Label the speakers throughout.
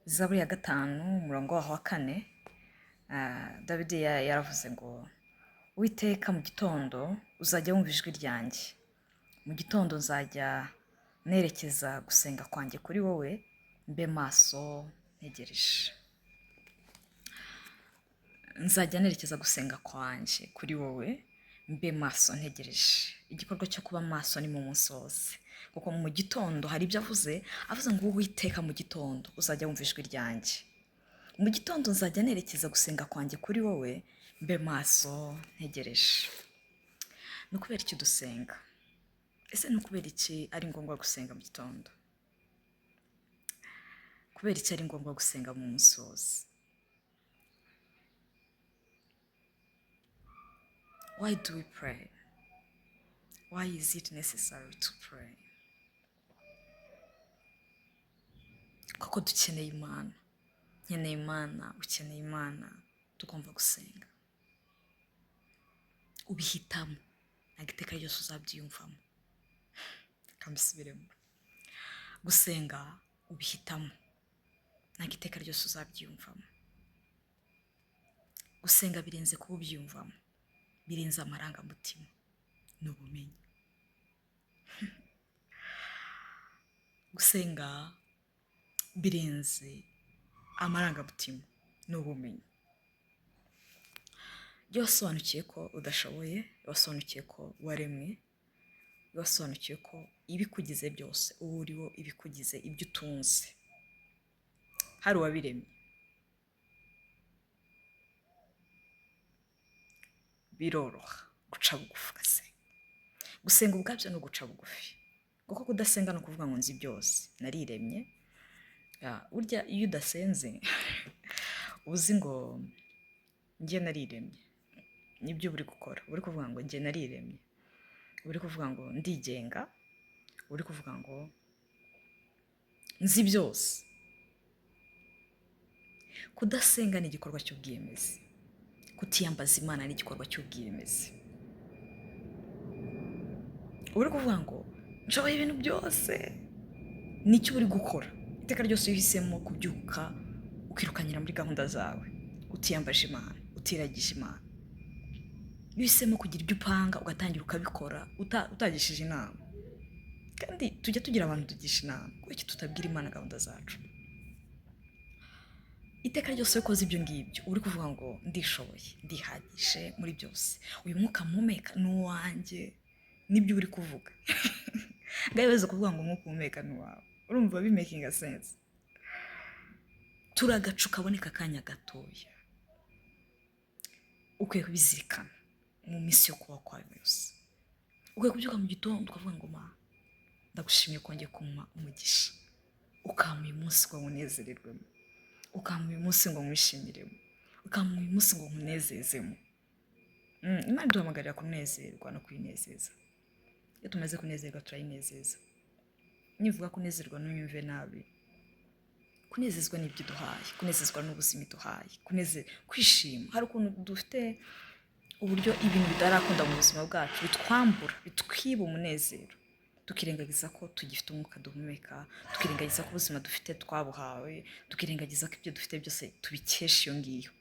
Speaker 1: Zaburi ya gatanu umurongo waho wa 4 Dawidi yaravuze ngo Uwiteka mu gitondo uzajya wumva ijwi ryanjye, mu gitondo nzajya nerekeza gusenga kwanjye kuri wowe, mbe maso ntegereje. Nzajya nerekeza gusenga kwanjye kuri wowe, mbe maso ntegereje. Igikorwa cyo kuba maso ni mu munsi wose, kuko mu gitondo hari ibyo avuze ngo Uwiteka mu gitondo uzajya wumva ijwi ryanjye, mu gitondo nzajya nerekeza gusenga kwanjye kuri wowe, mbe maso ntegereje. Ni ukubera iki dusenga? Ese ni ukubera iki ari ngombwa gusenga mu gitondo? Kubera iki ari ngombwa gusenga mu munsi wose? Why do we pray? Why is it necessary to pray? Kuko dukeneye Imana. Nkeneye Imana, ukeneye Imana, tugomba gusenga. Ubihitamo, ntabwo iteka ryose uzabyiyumvamo. Kambisubiremo. Gusenga ubihitamo, ntabwo iteka ryose uzabyiyumvamo. Gusenga birenze kuba ubyiyumvamo, birenze amarangamutima, ni ubumenyi. Gusenga birenze amarangamutima, ni ubumenyi. Iyo wasobanukiye ko udashoboye, wasobanukiye ko waremwe, wasobanukiye ko ibikugize byose uba uriho, ibikugize ibyo utunze hari uwabiremye, biroroha guca bugufi ugasenga. Gusenga ubwabyo ni uguca bugufi, kuko kudasenga ni ukuvuga ngo nzi byose, nariremye. Burya iyo udasenze uzi ngo njye nariremye, nibyo uri gukora. Uri kuvuga ngo njye nariremye, uri kuvuga ngo ndigenga, uri kuvuga ngo nzi byose. Kudasenga ni igikorwa cy'ubwiyemezi, kutiyambaza Imana ni igikorwa cy'ubwiyemezi. Uri kuvuga ngo nshoboye ibintu byose, nicyo uri gukora. Iteka ryose iyo uhisemo kubyuka ukirukanyira muri gahunda zawe, utiyambaje Imana, utiragije Imana, iyo uhisemo kugira ibyo upanga ugatangira ukabikora utagishije inama. Kandi tujya tugira abantu tugisha inama, kuko tutabwira Imana gahunda zacu. Iteka ryose iyo ukoze ibyo ngibyo uri kuvuga ngo ndishoboye, ndihagije muri byose, uyu mwuka mpumeka ni uwanjye, nibyo uri kuvuga. Ngaho kuvuga ngo umwuka uhumeka ni uwawe, urumva bimakinga sense? Turagacu kaboneka akanya gatoya, ukwiye kubizirikana mu minsi yo kubaho kwawe yose. Ukwiye kubyuka mu gitondo ukavuga ngo Mana, ndagushimiye ko ngiye kumpa umugisha, ukampa uyu munsi ngo nkunezererwemo, ukampa uyu munsi ngo mwishyimiremo, ukampa uyu munsi ngo nkunezezemo. Imana iduhamagarira kunezerwa no kwinezeza. Iyo tumaze kunezerwa turayinezeza. Nivuga kunezerwa ntuyumve nabi. Kunezezwa n'ibyo duhaye, kunezezwa n'ubuzima duhaye, kwishima. Hari ukuntu dufite uburyo ibintu bidarakunda mu buzima bwacu bitwambura, bitwiba umunezero, tukirengagiza ko tugifite umwuka duhumeka, tukirengagiza ko ubuzima dufite twabuhawe, tukirengagiza ko ibyo dufite byose tubikesha iyo ngiyo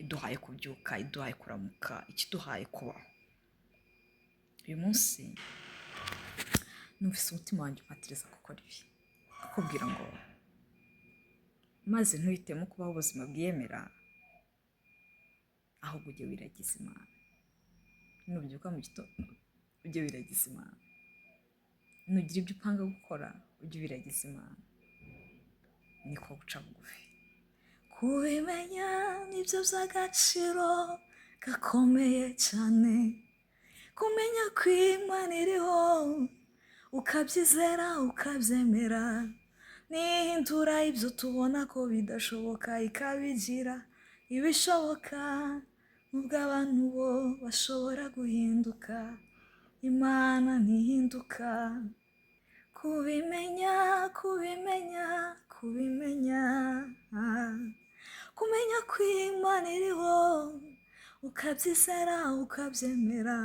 Speaker 1: iduhaye kubyuka, iduhaye kuramuka, ikiduhaye kubaho. Uyu munsi numvise umutima wanjye umpatiriza gukora ibi, kukubwira ngo maze ntuhitemo kubaho ubuzima bwiyemera, ahubwo ujye wiragiza Imana. Nubyuka mu gitondo ujye wiragiza Imana, nugira ibyo upanga gukora ujye wiragiza Imana. Niko guca bugufi. Kubimenya nibyo by'agaciro gakomeye cyane, kumenya ko Imana iriho ukabyizera ukabyemera, nihindura ibyo tubona ko bidashoboka ikabigira ibishoboka. Nubwo abantu bo bashobora guhinduka, Imana ntihinduka. Kubimenya kumenya ko Imana iriho ukabyizera ukabyemera,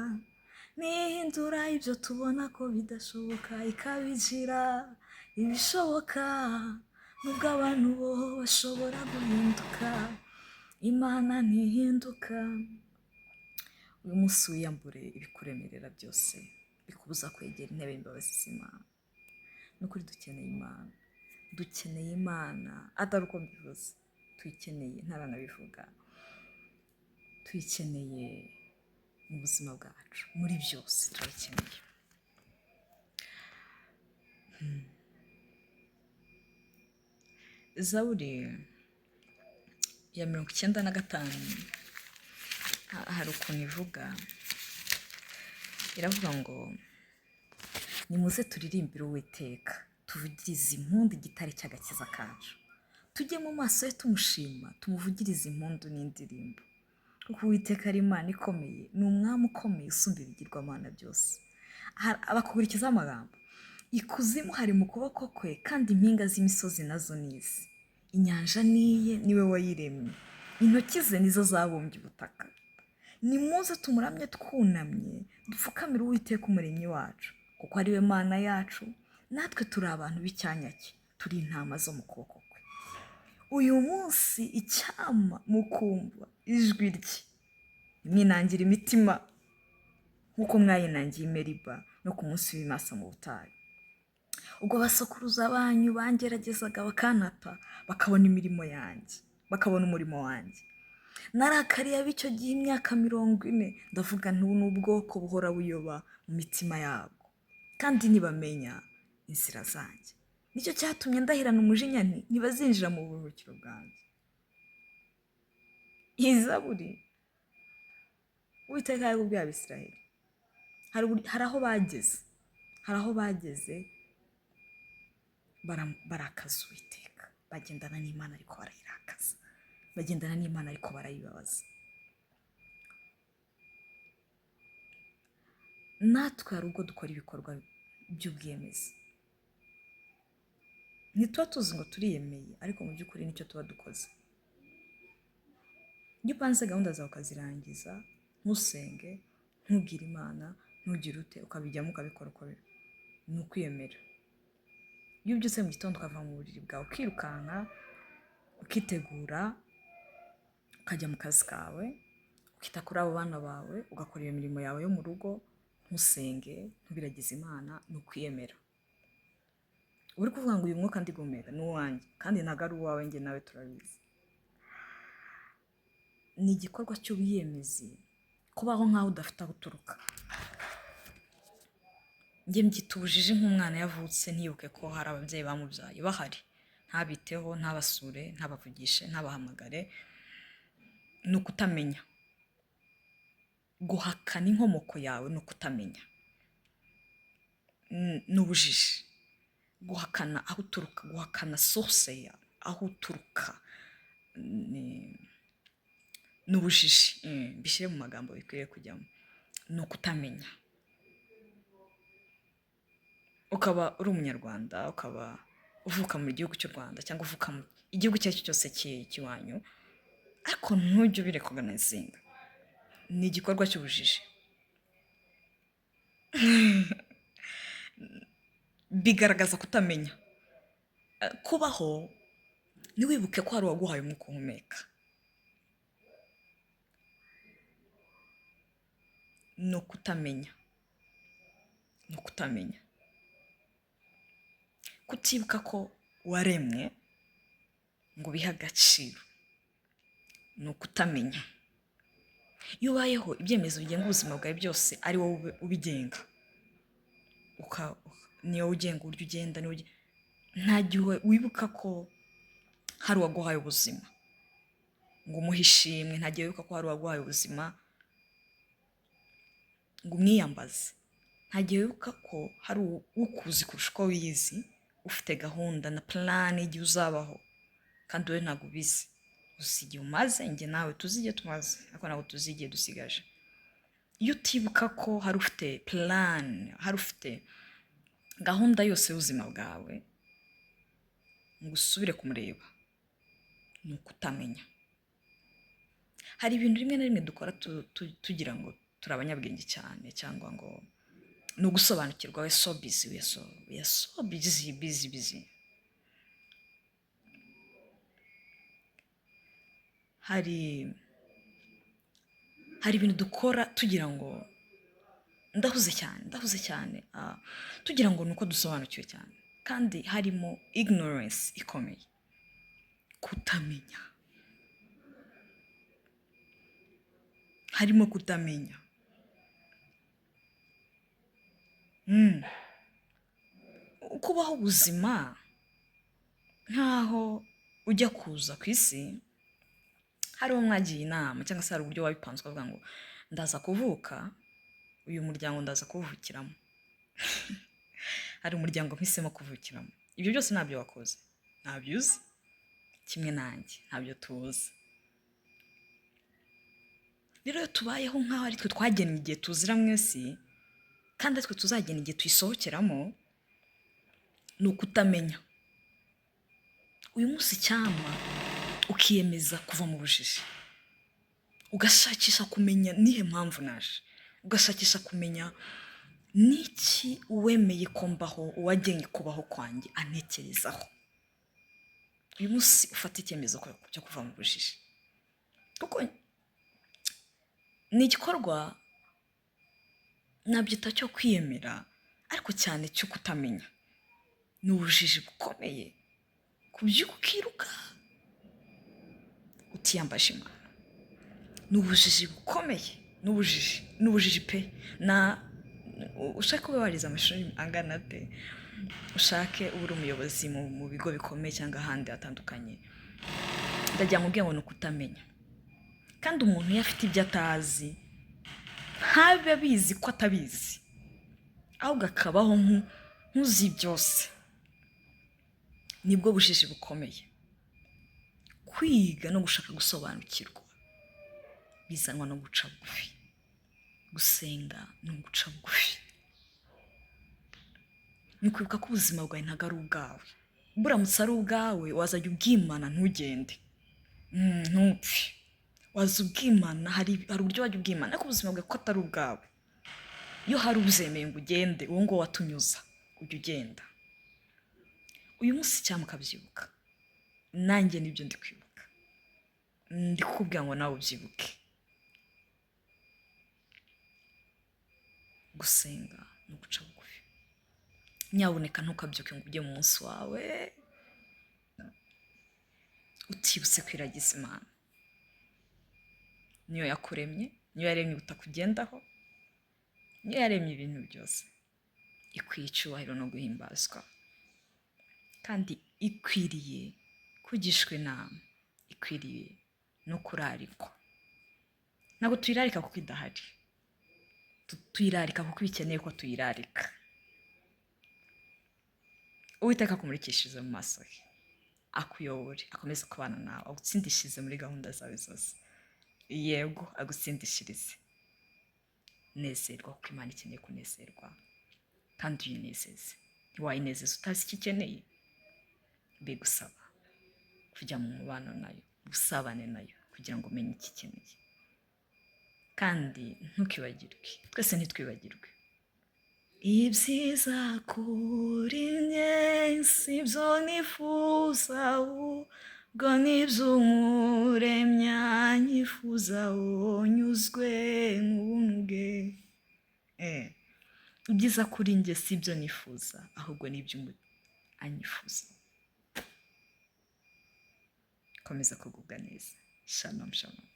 Speaker 1: nihindura ibyo tubona ko bidashoboka ikabigira ibishoboka. nubwo abantu bo bashobora guhinduka, Imana ntihinduka. Uyu munsi wiyambure ibikuremerera byose bikubuza kwegera intebe y'imbabazi z'Imana. Nukuri dukeneye Imana atari uko mbivuze, tuyikeneye ntaranabivuga, tuyikeneye mu buzima bwacu, muri byose turayikeneye. Zaburi ya 95 hari ukuntu ivuga, iravuga ngo nimuze turirimbire Uwiteka, tuvugirize impundu igitare cy'agakiza kacu, tujye mu maso ye tumushima, tumuvugirize impundu n'indirimbo, kuko Uwiteka ari Imana ikomeye, ni umwami ukomeye usumba ibigirwamana byose. Bakurikizaho amagambo, ikuzimu hari mu kuboko kwe, kandi impinga z'imisozi nazo n'isi. Inyanja niye, niwe wayiremye, intoki ze nizo zabumbye ubutaka. Nimuze tumuramye twunamye, dupfukamire Uwiteka umuremyi wacu, kuko ari we Mana yacu, natwe turi abantu b'icyanya cye, turi intama zo mu kuboko kwe. Uyu munsi icyama mukumva ijwi rye, mwinangira imitima nk'uko mwayinangiye i Meriba no ku munsi w'Imasa mu butayu. Ubwo basokuruza banyu bangeragezaga bakantata, bakabona imirimo yanjye, bakabona umurimo wanjye. Narakariye ab'icyo gihe imyaka 40, ndavuga nti ubu ni ubwoko buhora buyoba mu mitima yabo, kandi ntibamenya inzira zanjye. Nicyo cyatumye ndahirana umujinya nti ntibazinjira mu buruhukiro bwanjye. Iyi Zaburi Uwiteka yabwiye Abisirayeli, hari aho bageze barakaza Uwiteka, bagendana n'Imana ariko barayirakaza, bagendana n'Imana ariko barayibabaza. Natwe hari ubwo dukora ibikorwa by'ubwiyemezi, ntituba tuzi ngo turiyemeye, ariko mu by'ukuri nicyo tuba dukoze. Iyo upanze gahunda zawe ukazirangiza, ntusenge, ntubwire Imana, ntugire ute, ukabijyamo ukabikora uko biri, ni ukwiyemera. Iyo ubyutse mu gitondo ukava mu buriri bwawe ukirukanka, ukitegura, ukajya mu kazi kawe, ukita kuri abo bana bawe, ugakora iyo mirimo yawe yo mu rugo, ntusenge, ntubiragize Imana, ni ukwiyemera. Uri kuvuga ngo uyu mwuka ndigumera ni uwanjye, kandi ntabwo ari uwawe, njye nawe turabizi. Ni igikorwa cy'ubwiyemezi, kubaho nk'aho udafite aho uturuka. Njye mbyita ubujiji nk'umwana yavutse ntibuke ko hari ababyeyi bamubyaye bahari, ntabiteho, ntabasure, ntabavugishe, ntabahamagare. Ni ukutamenya. Guhakana inkomoko yawe ni ukutamenya, ni ubujiji. Guhakana aho uturuka, guhakana source yawe, aho uturuka, ni ubujiji. Bishyire mu magambo bikwiriye kujyamo, ni ukutamenya. Ukaba uri umunyarwanda, ukaba uvuka mu gihugu cy'u Rwanda, cyangwa uvuka mu igihugu icyo ari cyo cyose cy'iwanyu, ariko ntujye ubirekoganizinga. Ni igikorwa cy'ubujiji. Bigaragaza kutamenya. Kubaho ntiwibuke ko hari uwaguhaye umwuka uhumeka. Ni ukutamenya. Ni ukutamenya. Kutibuka ko waremwe ngo ubihe agaciro, ni ukutamenya. Iyo ubayeho ibyemezo bigenga ubuzima bwawe byose ari wowe ubigenga, niyo ugenga uburyo ugenda, nta gihe wibuka ko hari uwaguhaye ubuzima ngo umuhe ishimwe, nta gihe wibuka ko hari uwaguhaye ubuzima ngo umwiyambaze, nta gihe wibuka ko hari ukuzi kurusha uko wiyizi, ufite gahunda na plan igihe uzabaho, kandi wowe ntabwo ubizi. Uzi igihe umaze, njye nawe tuzi igihe tumaze, ariko ntabwo tuzi igihe dusigaje. Iyo utibuka ko hari ufite plan, hari ufite gahunda yose y'ubuzima bwawe, ngo usubire kumureba, ni ukutamenya. Hari ibintu rimwe na rimwe dukora tugira ngo turi abanyabwenge cyane, cyangwa ngo ni ugusobanukirwa. We so busy. hari ibintu dukora tugira ngo ndahuze cyane tugira ngo ni uko dusobanukiwe cyane, kandi harimo ignorance ikomeye, kutamenya, harimo kutamenya. Kubaho ubuzima nkaho ujya kuza ku isi hari uwo mwagiye inama cyangwa se hari uburyo wabipanze ukavuga ngo ndaza kuvuka, uyu muryango ndaza kuwuvukiramo. Hari umuryango mpisemo kuvukiramo. Ibyo byose ntabyo wakoze, ntabyo uzi, kimwe nanjye ntabyo tuzi. Rero iyo tubayeho nk'aho ari twe twagena igihe tuzira mu isi kandi ari twe tuzagena igihe tuyisohokeramo, ni ukutamenya. Uyu munsi cyama ukiyemeza kuva mu bujiji, ugashakisha kumenya nihe mpamvu naje, ugashakisha kumenya niki uwemeye ko mbaho, uwagennye kubaho kwanjye antekerezaho. Uyu munsi ufata icyemezo cyo kuva mu bujiji, kuko ni igikorwa nabyita cyo kwiyemera, ariko cyane cyo kutamenya. Ni ubujiji bukomeye kubyuka ukiruka utiyambaje Imana. Ni ubujiji bukomeye, ni ubujiji pe. Ushake ube warize amashuri angana te, ushake ube uri umuyobozi mu bigo bikomeye cyangwa ahandi hatandukanye, ndagira ngo ubwenge ngo ni ukutamenya. Kandi umuntu iyo afite ibyo atazi ntabe abizi ko atabizi, ahubwo akabaho nk'uzi byose. Nibwo bujiji bukomeye. Kwiga no gushaka gusobanukirwa bizanwa no guca bugufi. Gusenga no guca bugufi. Ni kwibuka ko ubuzima bwawe ntabwo ari ubwawe. Buramutse ari ubwawe wazajya ubwimana ntugende, ntupfe. Waza ubwimana, hari uburyo wajya ubwimana, ariko ubuzima bwawe ko atari ubwawe. Iyo hari uzemeye ngo ugende, uwo ngo watunyuza ujya ugenda. Uyu munsi cyangwa ukabyibuka, nanjye nibyo ndi kwibuka, ndi kukubwira ngo nawe ubyibuke. Gusenga no guca bugufi. Nyabuneka ntukabyuke ngo ujye mu munsi wawe utibutse kwiragiza Imana. Niyo yakuremye, niyo yaremye ubutakugendaho, niyo yaremye ibintu byose. Ikwiye icyubahiro no guhimbazwa, kandi ikwiriye kugishwa inama, ikwiriye no kurarikwa. Ntabwo tuyirarika kuko idahari, tuyirarika kuko bikeneye ko tuyirarika. Uwiteka akumurikishirize mu maso he, akuyobore, akomeze kubana nawe, agutsindishirize muri gahunda zawe zose. Yego, agutsindishirize. Nezerwa kuko Imana ikeneye kunezerwa, kandi uyinezeze. Ntiwayinezeza utazi icyo ikeneye. Bigusaba kujya mu mubano nayo, gusabane nayo, kugira ngo umenye icyo ikeneye. Kandi ntukibagirwe, twese ntitwibagirwe. Ibyiza kuri njye si byo nifuza, ubwo nibyo Umuremyi anyifuza, nyuzwe n'ubuntu bwe. Ibyiza kuri njye si byo nifuza, ahubwo nibyo anyifuza. Komeza kugubwa neza. Shalom, shalom.